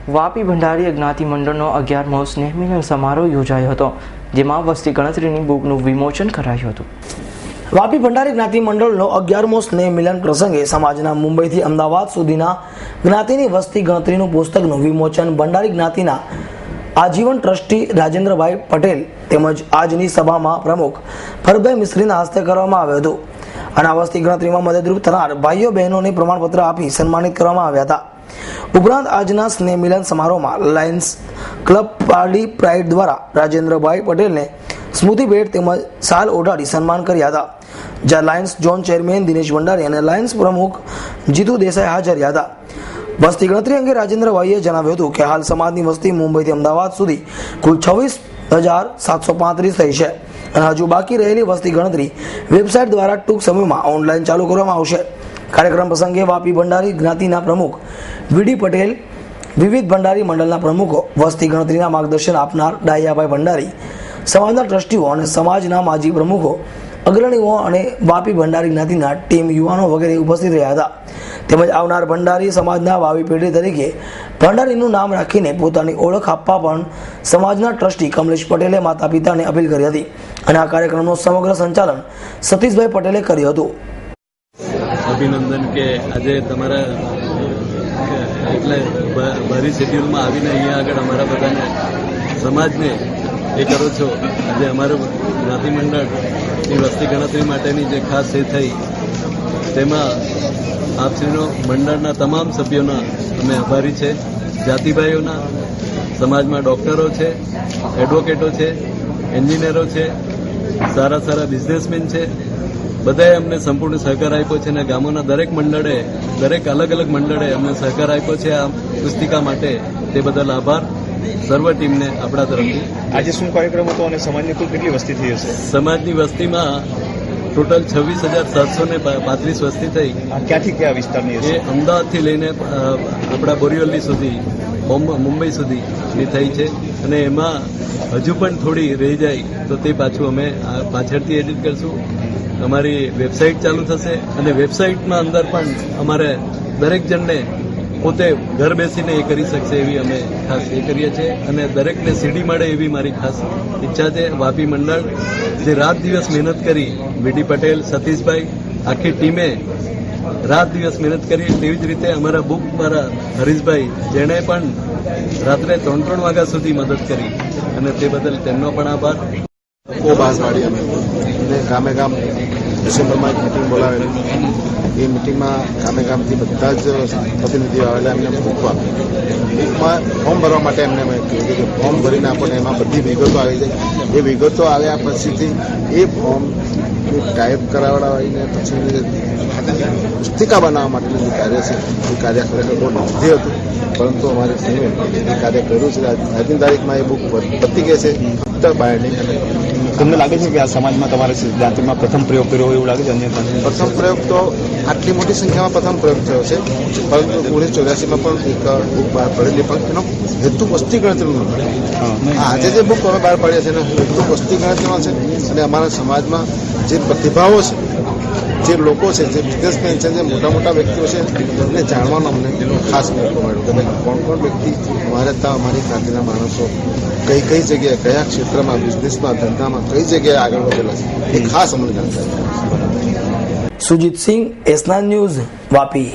વાપી ભંડારી જ્ઞાતિ મંડળનો 11મો સ્નેહ મિલન સમારોહ યોજાયો હતો, જેમાં વસ્તી ગણતરીની બુકનું વિમોચન કરાયું હતું. વાપી ભંડારી જ્ઞાતિ મંડળનો 11મો સ્નેહ મિલન પ્રસંગે સમાજના મુંબઈથી અમદાવાદ સુધીના જ્ઞાતિની વસ્તી ગણતરીનું પુસ્તકનું વિમોચન ભંડારી જ્ઞાતિના આજીવન ટ્રસ્ટી રાજેન્દ્રભાઈ પટેલ તેમજ આજની સભામાં પ્રમુખ ફરભાઈ મિસ્ત્રીના હસ્તે કરવામાં આવ્યું હતું. અને આ વસ્તી ગણતરીમાં મદદરૂપ થનાર ભાઈઓ બહેનોને પ્રમાણપત્ર આપી સન્માનિત કરવામાં આવ્યા હતા. ઉપરાંત આજના સ્નેહ મિલન સમારોહમાં લાયન્સ ક્લબ પારડી પ્રાઇડ દ્વારા રાજેન્દ્રભાઈ પટેલને સ્મૃતિ ભેટ તેમજ શાલ ઓઢાડી સન્માન કર્યા હતા, જ્યાં Lions zone chairman Dinesh Bhandari અને લાયન્સ પ્રમુખ જીતુ દેસાઈ હાજર રહ્યા હતા. વસ્તી ગણતરી અંગે રાજેન્દ્રભાઈએ જણાવ્યું હતું કે હાલ સમાજની વસ્તી મુંબઈથી અમદાવાદ સુધી કુલ 26,735 થઈ છે અને હજુ બાકી રહેલી વસ્તી ગણતરી વેબસાઇટ દ્વારા ટૂંક સમયમાં ઓનલાઈન ચાલુ કરવામાં આવશે. કાર્યક્રમ પ્રસંગે વાપી ભંડારી જ્ઞાતિના પ્રમુખ વીડી પટેલ, વિવિધ ભંડારી મંડળના પ્રમુખો, વસ્તી ગણતરીના માર્ગદર્શન આપનાર ડાયાભાઈ ભંડારી, સમાજના ટ્રસ્ટીઓ અને સમાજના માજી પ્રમુખો, અગ્રણીઓ અને વાપી ભંડારી જ્ઞાતિના ટીમ યુવાનો વગેરે ઉપસ્થિત રહ્યા હતા. તેમજ આવનાર ભંડારી સમાજના ભાવિ પેઢી તરીકે ભંડારીનું નામ રાખીને પોતાની ઓળખ આપવા પણ સમાજના ટ્રસ્ટી કમલેશ પટેલે માતા પિતાને અપીલ કરી હતી અને આ કાર્યક્રમનું સમગ્ર સંચાલન સતીશભાઈ પટેલે કર્યું હતું. અભિનંદન કે આજે તમારા એટલે ભારી શેડ્યુલમાં આવીને અહીંયા આગળ અમારા બધાને સમાજને એ કરો છો. આજે અમારું જ્ઞાતિ મંડળની વસ્તી ગણતરી માટેની જે ખાસ એ થઈ તેમાં આપશ્રીનો મંડળના તમામ સભ્યોના અમે આભારી છે. જાતિભાઈઓના, સમાજમાં ડૉક્ટરો છે, એડવોકેટો છે, એન્જિનિયરો છે, સારા સારા બિઝનેસમેન છે, બધાએ અમને સંપૂર્ણ સહકાર આપ્યો છે અને ગામોના દરેક અલગ અલગ મંડળે અમને સહકાર આપ્યો છે આ પુસ્તિકા માટે. તે બદલ આભાર સર્વ ટીમને આપણા તરફથી. આજે શું કાર્યક્રમ હતો અને સમાજની કુલ કેટલી વસ્તી થઈ હશે? સમાજની વસ્તીમાં ટોટલ 26,735 વસ્તી થઈ. ક્યાંથી કયા વિસ્તારની હશે? એ અમદાવાદથી લઈને આપણા બોરીવલી સુધી, મુંબઈ સુધીની થઈ છે અને એમાં હજુ પણ થોડી રહી જાય તો તે પાછું અમે પાછળથી એડિટ કરશું. અમારી વેબસાઇટ ચાલુ થશે અને વેબસાઇટમાં અંદર પણ અમારે દરેક જણને પોતે ઘર બેસીને એ કરી શકશે એવી અમે ખાસ એ કરીએ છીએ અને દરેકને સીડી મળે એવી મારી ખાસ ઈચ્છા છે. વાપી મંડળ જે રાત દિવસ મહેનત કરી, વીડી પટેલ, સતીશભાઈ, આખી ટીમે રાત દિવસ મહેનત કરી. તેવી જ રીતે અમારા બુક દ્વારા હરીશભાઈ, જેણે પણ રાત્રે 3-3 વાગ્યા સુધી મદદ કરી અને તે બદલ તેમનો પણ આભાર. બહુ બહાર પાડી અમે અને ગામે ગામ ડિસેમ્બરમાં એક મિટિંગ બોલાવેલી. એ મિટિંગમાં ગામે ગામથી બધા જ પ્રતિનિધિઓ આવેલા. એમને બુકમાં ફોર્મ ભરવા માટે એમને મેં કીધું કે ફોર્મ ભરીને આપણને એમાં બધી વિગતો આવી જાય. એ વિગતો આવ્યા પછીથી એ ફોર્મ ટાઈપ કરાવડાવીને પછી પુસ્તિકા બનાવવા માટેનું જે કાર્ય છે એ કાર્ય ખરેખર બહુ નોંધી હતું, પરંતુ અમારી ટીમે એ કાર્ય કર્યું છે. આજની તારીખમાં એ બુક પતી ગઈ છે. ફક્ત બાઇન્ડિંગ અને તમને લાગે છે કે આ સમાજમાં તમારે જાતિમાં પ્રથમ પ્રયોગ કર્યો એવું લાગે છે? પ્રથમ પ્રયોગ તો આટલી મોટી સંખ્યામાં પ્રથમ પ્રયોગ થયો છે, પરંતુ 1984માં પણ એક બુક બહાર પડેલી, પણ એનો હેતુ વસ્તી ગણતરીનો હતો. આજે જે બુક અમે બહાર પાડ્યા છે એનો હેતુ વસ્તી ગણતરીનો છે અને અમારા સમાજમાં જે પ્રતિભાવો છે, જે લોકો છે, જે બિઝનેસમેન છે, જે મોટા મોટા વ્યક્તિઓ છે, એમને જાણવાનો અમને ખાસ મોકો મળ્યો કે ભાઈ કોણ વ્યક્તિ અમારી જ્ઞાતિના માણસો કઈ જગ્યાએ, કયા ક્ષેત્રમાં, બિઝનેસમાં, ધંધામાં કઈ જગ્યાએ આગળ વધેલા છે એ ખાસ અમને જાણકારી. સુજીત સિંહ, S9 ન્યૂઝ, વાપી.